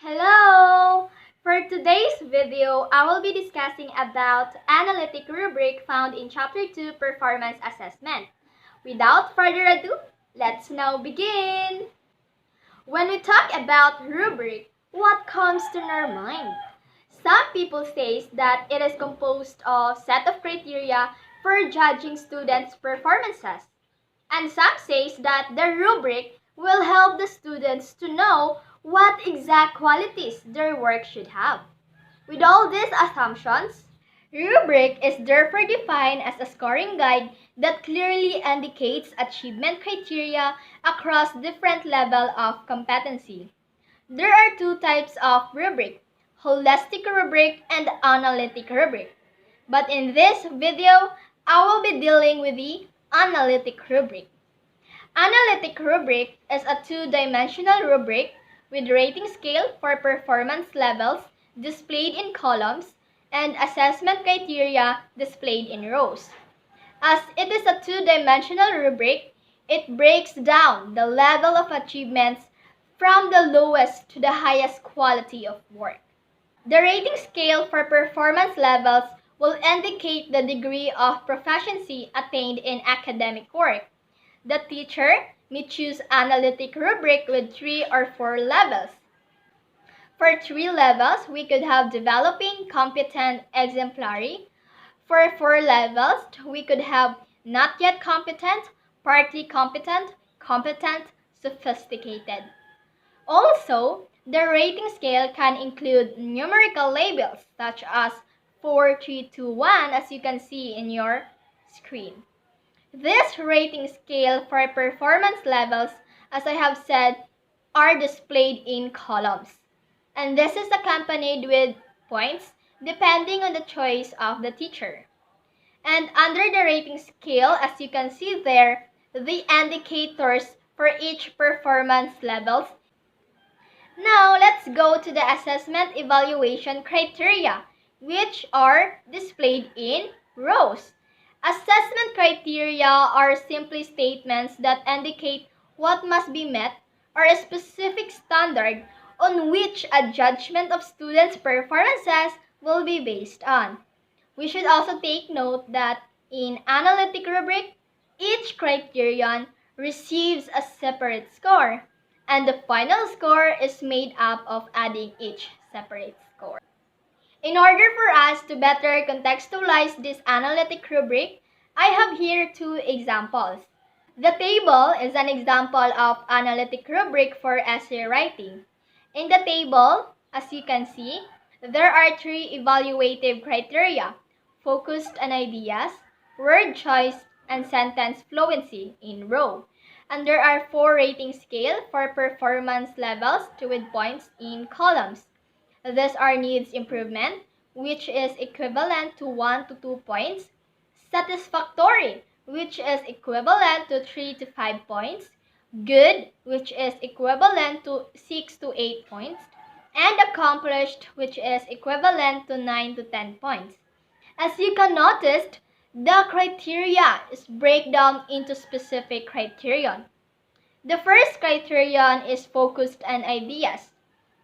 Hello! For today's video, I will be discussing about Analytic Rubric found in Chapter 2 Performance Assessment. Without further ado, let's now begin! When we talk about rubric, what comes to our mind? Some people say that it is composed of set of criteria for judging students' performances. And some says that the rubric will help the students to know what exact qualities their work should have. With all these assumptions, rubric is therefore defined as a scoring guide that clearly indicates achievement criteria across different levels of competency. There are two types of rubric, holistic rubric and analytic rubric. But in this video, I will be dealing with the analytic rubric. Analytic rubric is a two-dimensional rubric with rating scale for performance levels displayed in columns and assessment criteria displayed in rows. As it is a two-dimensional rubric, it breaks down the level of achievements from the lowest to the highest quality of work. The rating scale for performance levels will indicate the degree of proficiency attained in academic work. The teacher may choose analytic rubric with 3 or 4 levels. For 3 levels, we could have developing, competent, exemplary. For 4 levels, we could have not yet competent, partly competent, competent, sophisticated. Also, the rating scale can include numerical labels such as 4, 3, 2, 1 as you can see in your screen. This rating scale for performance levels, as I have said, are displayed in columns. And this is accompanied with points depending on the choice of the teacher. And under the rating scale, as you can see there, the indicators for each performance levels. Now, let's go to the assessment evaluation criteria, which are displayed in rows. Assessment criteria are simply statements that indicate what must be met or a specific standard on which a judgment of students' performances will be based on. We should also take note that in analytic rubric, each criterion receives a separate score, and the final score is made up of adding each separate score. In order for us to better contextualize this analytic rubric, I have here 2 examples. The table is an example of analytic rubric for essay writing. In the table, as you can see, there are 3 evaluative criteria: focused on ideas, word choice, and sentence fluency in row. And there are 4 rating scale for performance levels with points in columns. These are needs improvement, which is equivalent to 1 to 2 points, satisfactory, which is equivalent to 3 to 5 points, good, which is equivalent to 6 to 8 points, and accomplished, which is equivalent to 9 to 10 points. As you can notice, the criteria is breakdown into specific criterion. The first criterion is focused on ideas.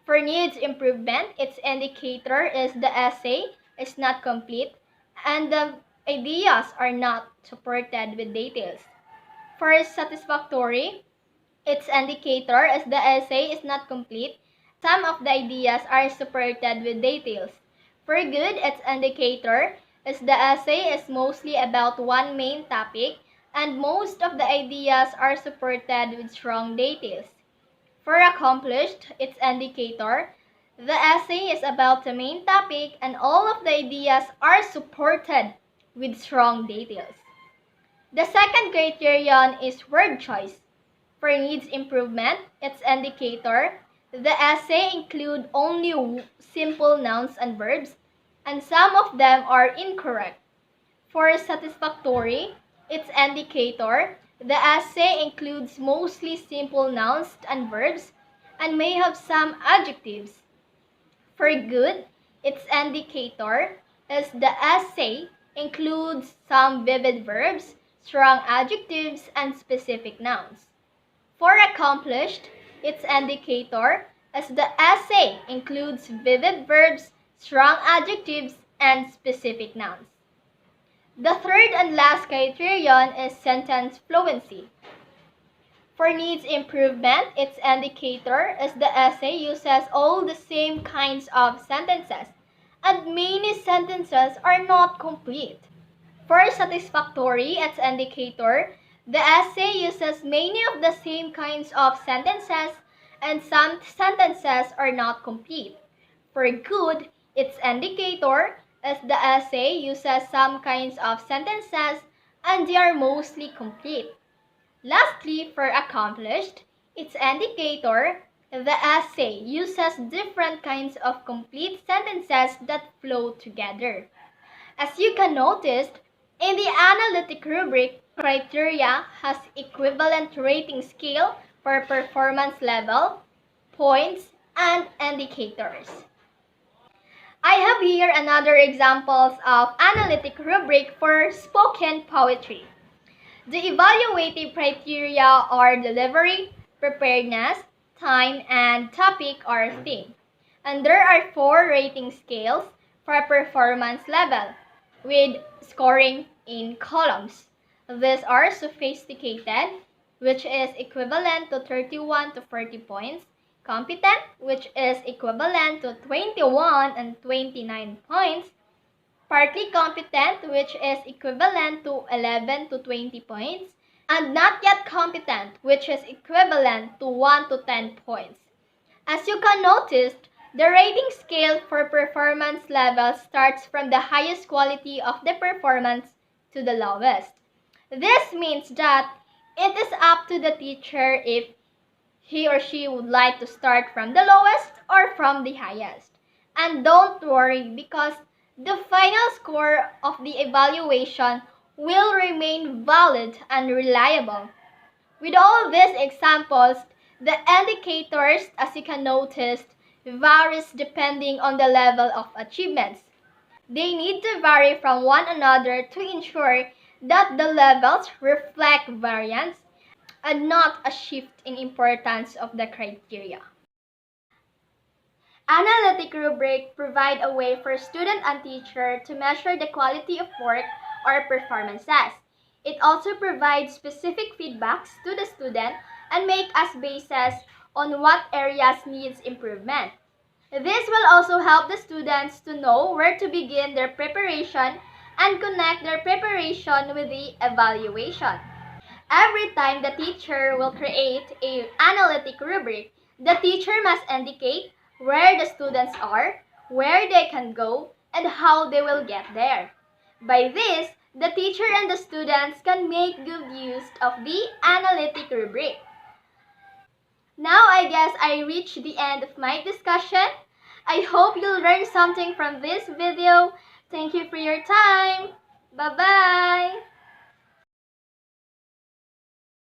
For needs improvement, its indicator is the essay is not complete and the ideas are not supported with details. For satisfactory, its indicator is the essay is not complete. Some of the ideas are supported with details. For good, its indicator is the essay is mostly about one main topic and most of the ideas are supported with strong details. For accomplished, its indicator, the essay is about the main topic and all of the ideas are supported with strong details. The second criterion is word choice. For needs improvement, its indicator, the essay include only simple nouns and verbs, and some of them are incorrect. For satisfactory, its indicator, the essay includes mostly simple nouns and verbs and may have some adjectives. For good, its indicator is the essay includes some vivid verbs, strong adjectives, and specific nouns. For accomplished, its indicator, as the essay includes vivid verbs, strong adjectives, and specific nouns. The third and last criterion is sentence fluency. For needs improvement, its indicator is the essay uses all the same kinds of sentences, and many sentences are not complete. For satisfactory, its indicator, the essay uses many of the same kinds of sentences, and some sentences are not complete. For good, its indicator is the essay uses some kinds of sentences, and they are mostly complete. Lastly, for accomplished, its indicator, the essay uses different kinds of complete sentences that flow together. As you can notice, in the analytic rubric, criteria has equivalent rating scale for performance level, points, and indicators. I have here another examples of analytic rubric for spoken poetry. The evaluative criteria are delivery, preparedness, time, and topic or theme. And there are 4 rating scales for performance level, with scoring in columns. These are sophisticated, which is equivalent to 31 to 40 points, competent, which is equivalent to 21 and 29 points, partly competent, which is equivalent to 11 to 20 points, and not yet competent, which is equivalent to 1 to 10 points. As you can notice, the rating scale for performance level starts from the highest quality of the performance to the lowest. This means that it is up to the teacher if he or she would like to start from the lowest or from the highest. And don't worry, because the final score of the evaluation will remain valid and reliable. With all these examples, the indicators, as you can notice, varies depending on the level of achievements. They need to vary from one another to ensure that the levels reflect variance and not a shift in importance of the criteria. Analytic rubric provide a way for student and teacher to measure the quality of work or performances. It also provides specific feedbacks to the student and make us bases on what areas needs improvement. This will also help the students to know where to begin their preparation and connect their preparation with the evaluation. Every time the teacher will create an analytic rubric, the teacher must indicate where the students are, where they can go, and how they will get there. By this, the teacher and the students can make good use of the analytic rubric. Now I guess I reached the end of my discussion. I hope you'll learn something from this video. Thank you for your time. Bye-bye.